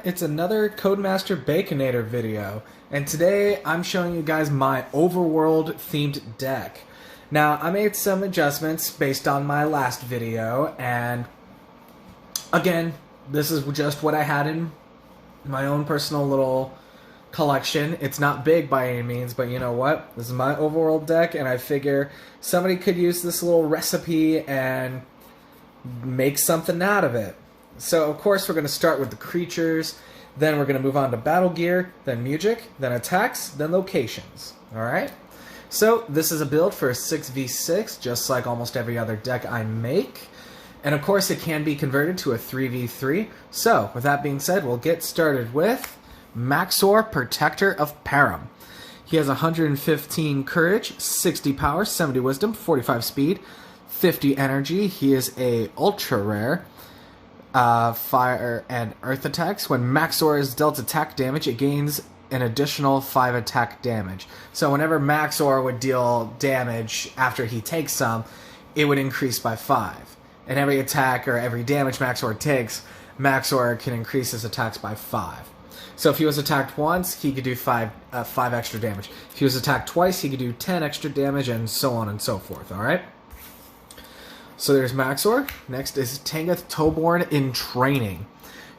it's another Codemaster Baconator video, and today I'm showing you guys my Overworld themed deck. Now, I made some adjustments based on my last video, and again, this is just what I had in my own personal little collection. It's not big by any means, but you know what? This is my Overworld deck, and I figure somebody could use this little recipe and make something out of it. So, of course, we're going to start with the creatures, then we're going to move on to battle gear, then music, then attacks, then locations. Alright? So, this is a build for a 6v6, just like almost every other deck I make. And, of course, it can be converted to a 3v3. So, with that being said, we'll get started with Maxor, Protector of Perim. He has 115 courage, 60 power, 70 wisdom, 45 speed, 50 energy. He is a ultra rare. Fire and earth attacks. When Maxor is dealt attack damage, it gains an additional 5 attack damage. So whenever Maxor would deal damage after he takes some, it would increase by 5. And every attack or every damage Maxor takes, Maxor can increase his attacks by 5. So if he was attacked once, he could do 5 extra damage. If he was attacked twice, he could do 10 extra damage, and so on and so forth, alright? So there's Maxor. Next is Tangath Toborn in Training.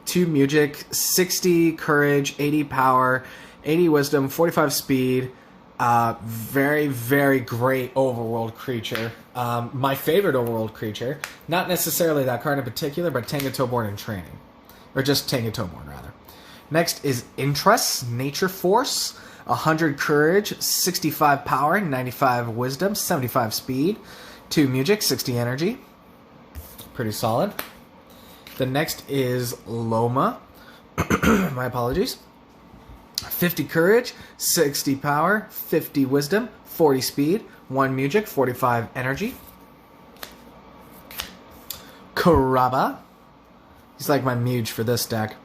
2 music, 60 courage, 80 power, 80 wisdom, 45 speed. Very, very great overworld creature. My favorite overworld creature. Not necessarily that card in particular, but Tangath Toborn in Training. Or just Tangath Toborn, rather. Next is Interest, Nature Force. 100 courage, 65 power, 95 wisdom, 75 speed. 2 music, 60 energy. Pretty solid. The next is Loma. My apologies. 50 courage, 60 power, 50 wisdom, 40 speed, 1 music, 45 energy. Karaba. He's like my Muge for this deck.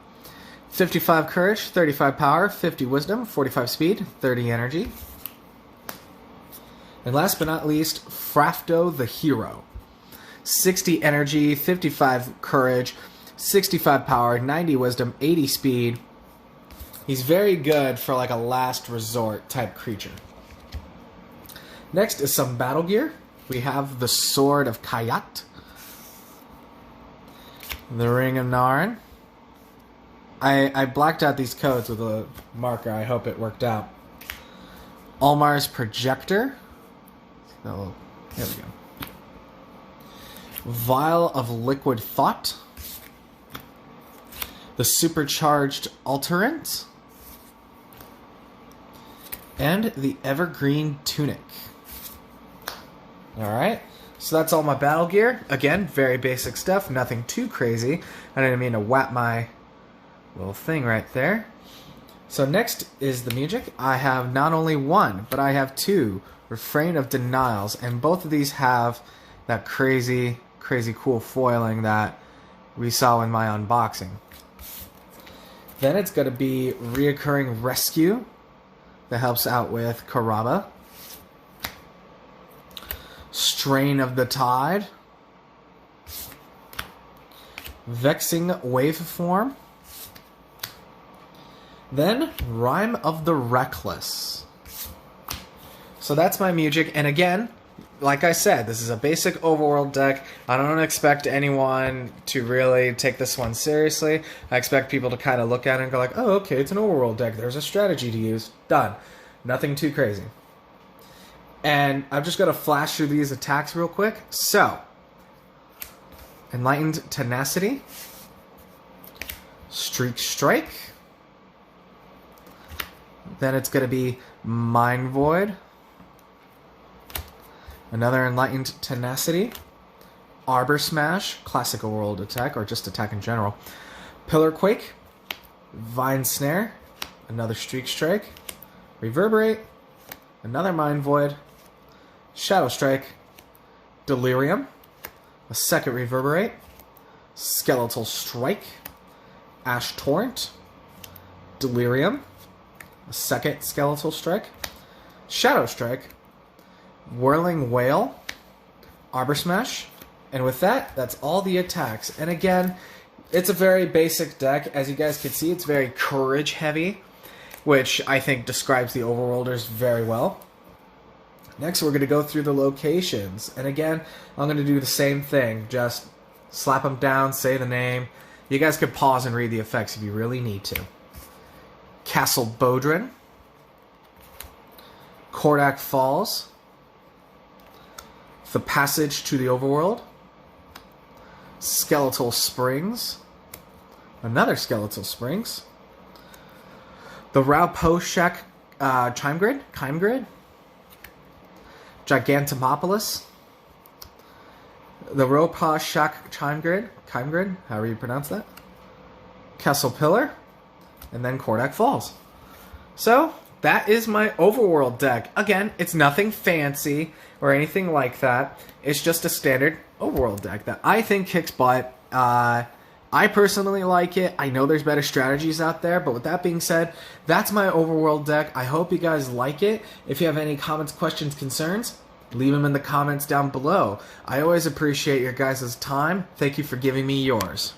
55 courage, 35 power, 50 wisdom, 45 speed, 30 energy. And last but not least, Frafto the Hero. 60 energy, 55 courage, 65 power, 90 wisdom, 80 speed. He's very good for like a last resort type creature. Next is some battle gear. We have the Sword of Kayat, the Ring of Narin. I blacked out these codes with a marker. I hope it worked out. Almar's Projector. Oh, there we go. Vial of Liquid Thought. The Supercharged Alterant. And the Evergreen Tunic. Alright, so that's all my battle gear. Again, very basic stuff, nothing too crazy. I didn't mean to whap my little thing right there. So next is the music. I have not only one, but I have 2. Refrain of Denials, and both of these have that crazy cool foiling that we saw in my unboxing. Then it's going to be Reoccurring Rescue that helps out with Karaba. Strain of the Tide. Vexing Waveform. Then Rhyme of the Reckless. So that's my music, and again, like I said, this is a basic overworld deck. I don't expect anyone to really take this one seriously. I expect people to kind of look at it and go like, oh, okay, it's an overworld deck. There's a strategy to use. Done. Nothing too crazy. And I'm just going to flash through these attacks real quick. So, Enlightened Tenacity. Streak Strike. Then it's going to be Mind Void. Another Enlightened Tenacity. Arbor Smash, classic overworld attack, or just attack in general. Pillar Quake. Vine Snare. Another Streak Strike. Reverberate. Another Mind Void. Shadow Strike. Delirium. A second Reverberate. Skeletal Strike. Ash Torrent. Delirium. A second Skeletal Strike. Shadow Strike. Whirling Whale, Arbor Smash, and with that, that's all the attacks. And again, it's a very basic deck. As you guys can see, it's very courage heavy, which I think describes the Overworlders very well. Next, we're going to go through the locations. And again, I'm going to do the same thing. Just slap them down, say the name. You guys can pause and read the effects if you really need to. Castle Bodrin. Kordak Falls. The Passage to the Overworld. Skeletal Springs. Another Skeletal Springs. The Rauposhak Chime Grid. Gigantopolis. The Rauposhak Chime Grid, however you pronounce that. Castle Pillar. And then Kordak Falls. So, that is my Overworld deck. Again, it's nothing fancy or anything like that. It's just a standard Overworld deck that I think kicks butt. I personally like it. I know there's better strategies out there, but with that being said, that's my Overworld deck. I hope you guys like it. If you have any comments, questions, concerns, leave them in the comments down below. I always appreciate your guys' time. Thank you for giving me yours.